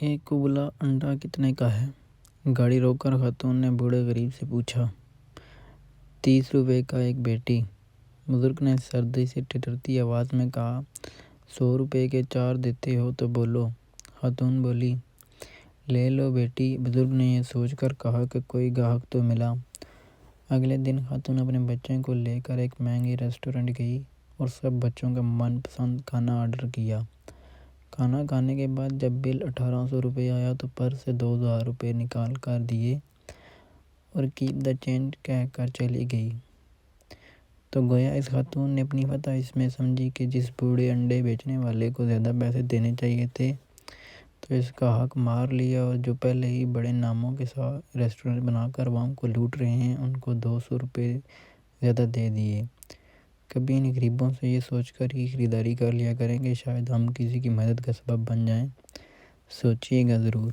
ایک کو بولا انڈا کتنے کا ہے؟ گاڑی روک کر خاتون نے بوڑھے غریب سے پوچھا۔ 30 روپے کا ایک بیٹی۔ بزرگ نے سردی سے ٹھٹرتی آواز میں کہا، 100 روپے کے 4 دیتے ہو تو بولو۔ خاتون بولی، لے لو بیٹی۔ بزرگ نے یہ سوچ کر کہا کہ کوئی گاہک تو ملا۔ اگلے دن خاتون اپنے بچے کو لے کر ایک مہنگے ریسٹورنٹ گئی اور سب بچوں کا من پسند کھانا آرڈر کیا۔ کھانا کھانے کے بعد جب بل 1800 روپے آیا تو پرس سے 2000 روپے نکال کر دیے اور کیپ دا چینج کہہ کر چلی گئی۔ تو گویا اس خاتون نے اپنی فتح اس میں سمجھی کہ جس بوڑھے انڈے بیچنے والے کو زیادہ پیسے دینے چاہیے تھے تو اس کا حق مار لیا، اور جو پہلے ہی بڑے ناموں کے ساتھ ریسٹورنٹ بنا کر عوام کو لوٹ رہے ہیں ان کو 200 روپے زیادہ دے دیے۔ کبھی ان غریبوں سے یہ سوچ کر ہی خریداری کر لیا کریں کہ شاید ہم کسی کی مدد کا سبب بن جائیں۔ سوچیے گا ضرور۔